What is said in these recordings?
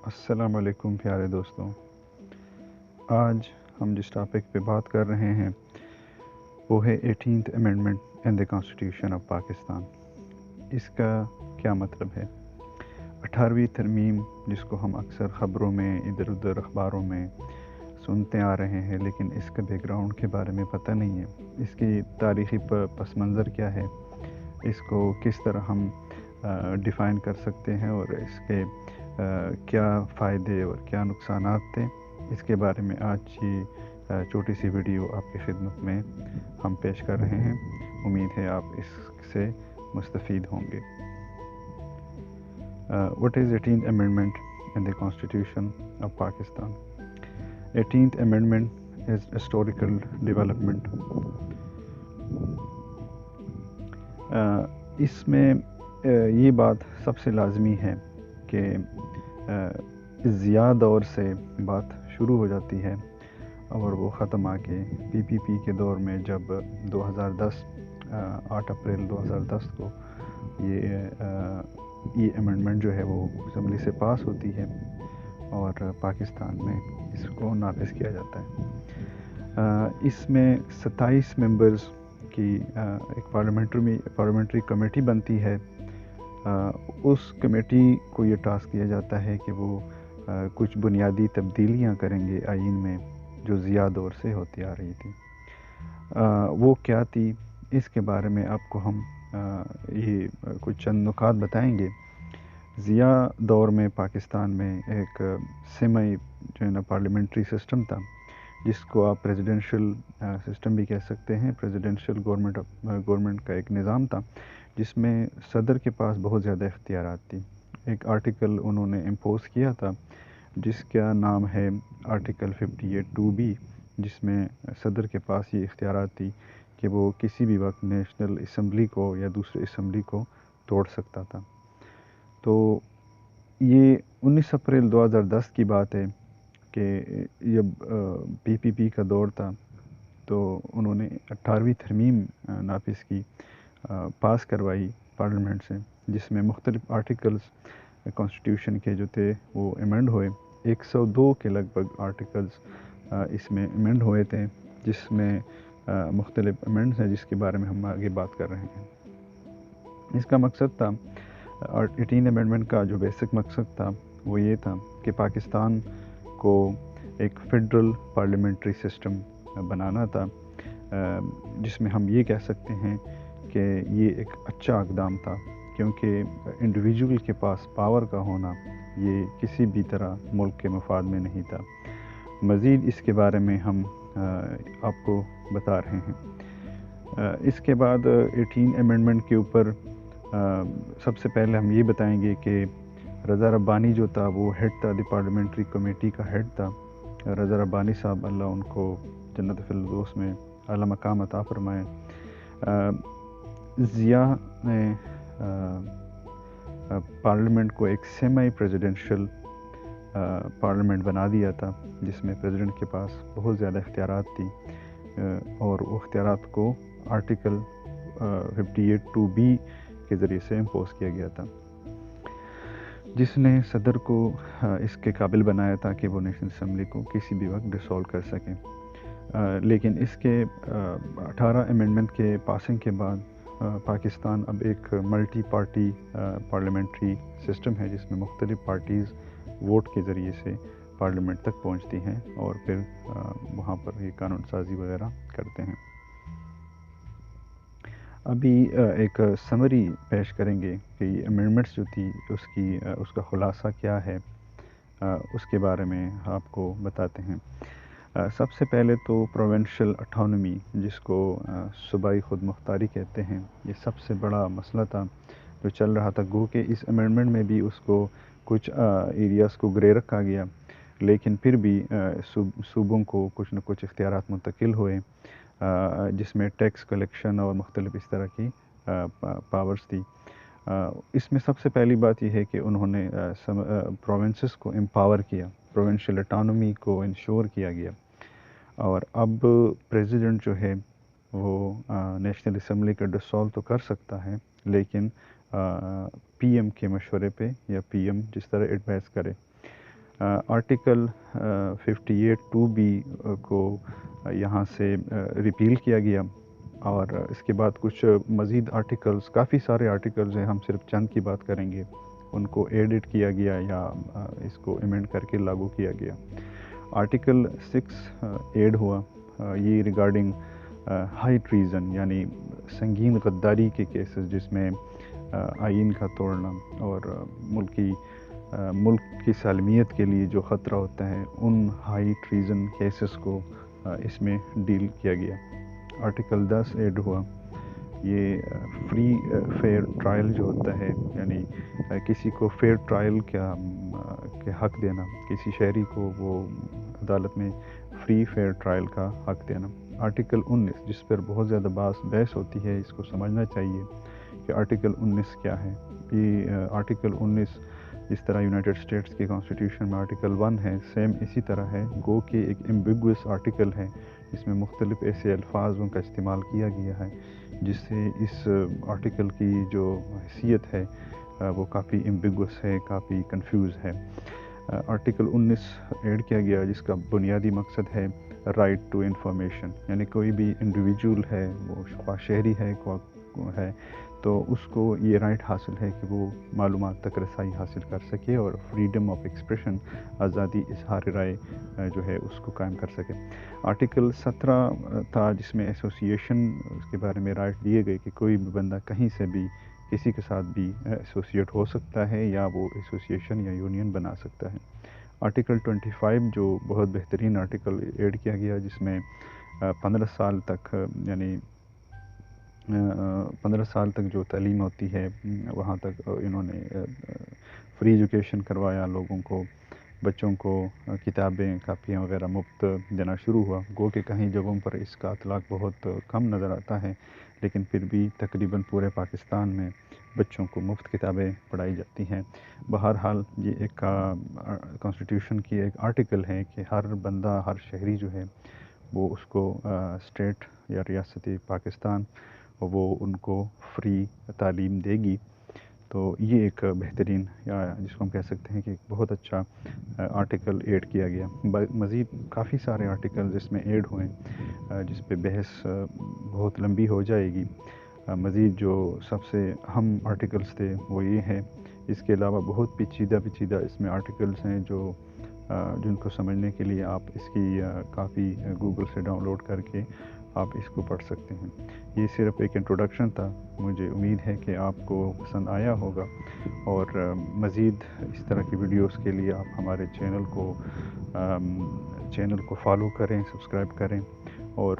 السلام علیکم پیارے دوستوں، آج ہم جس ٹاپک پہ بات کر رہے ہیں وہ ہے 18th amendment in the constitution of Pakistan. اس کا کیا مطلب ہے؟ 18ویں ترمیم جس کو ہم اکثر خبروں میں ادھر ادھر اخباروں میں سنتے آ رہے ہیں، لیکن اس کے بیک گراؤنڈ کے بارے میں پتہ نہیں ہے، اس کی تاریخی پس منظر کیا ہے، اس کو کس طرح ہم ڈیفائن کر سکتے ہیں اور اس کے کیا فائدے اور کیا نقصانات تھے، اس کے بارے میں آج کی چھوٹی سی ویڈیو آپ کی خدمت میں ہم پیش کر رہے ہیں۔ امید ہے آپ اس سے مستفید ہوں گے۔ What is 18th Amendment in the Constitution of Pakistan? 18th Amendment is historical development. اس میں یہ بات سب سے لازمی ہے کہ ضیاء دور سے بات شروع ہو جاتی ہے اور وہ ختم آ کے پی کے دور میں جب 2010 8 اپریل 2010 کو یہ امینڈمنٹ جو ہے وہ اسمبلی سے پاس ہوتی ہے اور پاکستان میں اس کو نافذ کیا جاتا ہے۔ اس میں 27 ممبرز کی ایک پارلیمنٹری کمیٹی بنتی ہے۔ اس کمیٹی کو یہ ٹاسک دیا جاتا ہے کہ وہ کچھ بنیادی تبدیلیاں کریں گے آئین میں جو ضیاء دور سے ہوتی آ رہی تھی۔ وہ کیا تھی، اس کے بارے میں آپ کو ہم یہ کچھ چند نکات بتائیں گے۔ ضیاء دور میں پاکستان میں ایک سیمی جو ہے نا پارلیمنٹری سسٹم تھا، جس کو آپ پریزیڈنشل سسٹم بھی کہہ سکتے ہیں۔ پریزیڈنشل گورنمنٹ کا ایک نظام تھا جس میں صدر کے پاس بہت زیادہ اختیارات تھی۔ ایک آرٹیکل انہوں نے امپوز کیا تھا جس کا نام ہے آرٹیکل 58(2)B، جس میں صدر کے پاس یہ اختیارات تھی کہ وہ کسی بھی وقت نیشنل اسمبلی کو یا دوسرے اسمبلی کو توڑ سکتا تھا۔ تو یہ 19 اپریل 2010 کی بات ہے کہ جب پی کا دور تھا تو انہوں نے 18ویں ترمیم نافذ کی، پاس کروائی پارلیمنٹ سے، جس میں مختلف آرٹیکلز کانسٹیٹیوشن کے جو تھے وہ ایمنڈ ہوئے۔ 102 کے لگ بھگ آرٹیکلز اس میں ایمنڈ ہوئے تھے، جس میں مختلف ایمنڈز ہیں جس کے بارے میں ہم آگے بات کر رہے ہیں۔ اس کا مقصد تھا 18 امینڈمنٹ کا جو بیسک مقصد تھا وہ یہ تھا کہ پاکستان کو ایک فیڈرل پارلیمنٹری سسٹم بنانا تھا، جس میں ہم یہ کہہ سکتے ہیں کہ یہ ایک اچھا اقدام تھا، کیونکہ انڈیویجول کے پاس پاور کا ہونا یہ کسی بھی طرح ملک کے مفاد میں نہیں تھا۔ مزید اس کے بارے میں ہم آپ کو بتا رہے ہیں۔ اس کے بعد 18 امینڈمنٹ کے اوپر سب سے پہلے ہم یہ بتائیں گے کہ رضا ربانی جو تھا وہ ہیڈ تھا، دی پارلیمنٹری کمیٹی کا ہیڈ تھا۔ رضا ربانی صاحب اللہ ان کو جنت الفردوس میں اعلیٰ مقام عطا فرمائے۔ ضیاء نے پارلیمنٹ کو ایک سیمی پریزیڈنشل پارلیمنٹ بنا دیا تھا، جس میں پریزیڈنٹ کے پاس بہت زیادہ اختیارات تھی، اور وہ اختیارات کو آرٹیکل 58(2)B کے ذریعے سے امپوز کیا گیا تھا، جس نے صدر کو اس کے قابل بنایا تھا کہ وہ نیشنل اسمبلی کو کسی بھی وقت ڈسولو کر سکیں۔ لیکن اس کے 18 امینڈمنٹ کے پاسنگ کے بعد پاکستان اب ایک ملٹی پارٹی پارلیمنٹری سسٹم ہے، جس میں مختلف پارٹیز ووٹ کے ذریعے سے پارلیمنٹ تک پہنچتی ہیں اور پھر وہاں پر یہ قانون سازی وغیرہ کرتے ہیں۔ ابھی ایک سمری پیش کریں گے کہ یہ امینڈمنٹس جو تھی اس کا خلاصہ کیا ہے، اس کے بارے میں آپ کو بتاتے ہیں۔ سب سے پہلے تو پروونشل اٹانومی، جس کو صوبائی خود مختاری کہتے ہیں، یہ سب سے بڑا مسئلہ تھا جو چل رہا تھا۔ گو کہ اس امینڈمنٹ میں بھی اس کو کچھ ایریاز کو گرے رکھا گیا، لیکن پھر بھی صوبوں کو کچھ نہ کچھ اختیارات منتقل ہوئے، جس میں ٹیکس کلیکشن اور مختلف اس طرح کی پاورز تھی۔ اس میں سب سے پہلی بات یہ ہے کہ انہوں نے پروونسز کو امپاور کیا، پروونشل اٹانومی کو انشور کیا گیا، اور اب پریزیڈنٹ جو ہے وہ نیشنل اسمبلی کا ڈسولو تو کر سکتا ہے، لیکن پی ایم کے مشورے پہ، یا پی ایم جس طرح ایڈوائز کرے۔ آرٹیکل 58(2)(b) کو یہاں سے ریپیل کیا گیا، اور اس کے بعد کچھ مزید آرٹیکلز، کافی سارے آرٹیکلز ہیں، ہم صرف چند کی بات کریں گے، ان کو ایڈٹ کیا گیا یا اس کو ایمنڈ کر کے لاگو کیا گیا۔ آرٹیکل 6 ایڈ ہوا، یہ ریگارڈنگ ہائی ٹریزن یعنی سنگین غداری کے کیسز، جس میں آئین کا توڑنا اور ملک کی سالمیت کے لیے جو خطرہ ہوتا ہے، ان ہائی ٹریزن کیسز کو اس میں ڈیل کیا گیا۔ آرٹیکل 10 ایڈ ہوا، یہ فری فیئر ٹرائل جو ہوتا ہے، یعنی کسی کو فیئر ٹرائل کے حق دینا، کسی شہری کو وہ عدالت میں فری فیئر ٹرائل کا حق دینا۔ آرٹیکل 19 جس پر بہت زیادہ بحث ہوتی ہے، اس کو سمجھنا چاہیے کہ آرٹیکل 19 کیا ہے۔ یہ آرٹیکل 19 جس طرح یونائٹڈ اسٹیٹس کی کانسٹیٹیوشن میں آرٹیکل 1 ہے، سیم اسی طرح ہے، گو کہ ایک ایمبیگوس آرٹیکل ہے، اس میں مختلف ایسے الفاظوں کا استعمال کیا گیا ہے جس سے اس آرٹیکل کی جو حیثیت ہے وہ کافی ایمبیگوس ہے، کافی کنفیوز ہے۔ آرٹیکل 19 ایڈ کیا گیا جس کا بنیادی مقصد ہے رائٹ ٹو انفارمیشن، یعنی کوئی بھی انڈیویجول ہے، وہ خواہ شہری ہے تو اس کو یہ رائٹ حاصل ہے کہ وہ معلومات تک رسائی حاصل کر سکے اور فریڈم آف ایکسپریشن، آزادی اظہار رائے جو ہے اس کو قائم کر سکے۔ آرٹیکل 17 تھا جس میں ایسوسیشن کے بارے میں رائٹ دیے گئے کہ کوئی بھی بندہ کہیں سے بھی کسی کے ساتھ بھی ایسوسیٹ ہو سکتا ہے یا وہ ایسوسیشن یا یونین بنا سکتا ہے۔ آرٹیکل 25 جو بہت بہترین آرٹیکل ایڈ کیا گیا، جس میں 15 سال تک یعنی 15 سال تک جو تعلیم ہوتی ہے وہاں تک انہوں نے فری ایجوکیشن کروایا لوگوں کو، بچوں کو کتابیں کاپیاں وغیرہ مفت دینا شروع ہوا۔ گو کہ کہیں جگہوں پر اس کا اطلاق بہت کم نظر آتا ہے، لیکن پھر بھی تقریباً پورے پاکستان میں بچوں کو مفت کتابیں پڑھائی جاتی ہیں۔ بہرحال یہ ایک کانسٹیٹیوشن کی ایک آرٹیکل ہے کہ ہر بندہ، ہر شہری جو ہے وہ اس کو اسٹیٹ یا ریاست پاکستان وہ ان کو فری تعلیم دے گی۔ تو یہ ایک بہترین، یا جس کو ہم کہہ سکتے ہیں کہ ایک بہت اچھا آرٹیکل ایڈ کیا گیا۔ مزید کافی سارے آرٹیکل اس میں ایڈ ہوئے جس پہ بحث بہت لمبی ہو جائے گی۔ مزید جو سب سے اہم آرٹیکلز تھے وہ یہ ہیں، اس کے علاوہ بہت پیچیدہ اس میں آرٹیکلز ہیں جن کو سمجھنے کے لیے آپ اس کی کافی گوگل سے ڈاؤن لوڈ کر کے آپ اس کو پڑھ سکتے ہیں۔ یہ صرف ایک انٹروڈکشن تھا، مجھے امید ہے کہ آپ کو پسند آیا ہوگا، اور مزید اس طرح کی ویڈیوز کے لیے آپ ہمارے چینل کو فالو کریں، سبسکرائب کریں، اور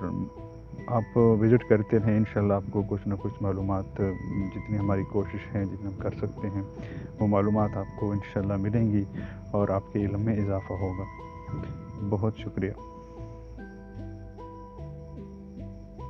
آپ وزٹ کرتے رہیں۔ انشاءاللہ آپ کو کچھ نہ کچھ معلومات، جتنی ہماری کوشش ہے، جتنا ہم کر سکتے ہیں، وہ معلومات آپ کو انشاءاللہ ملیں گی اور آپ کے علم میں اضافہ ہوگا۔ بہت شکریہ۔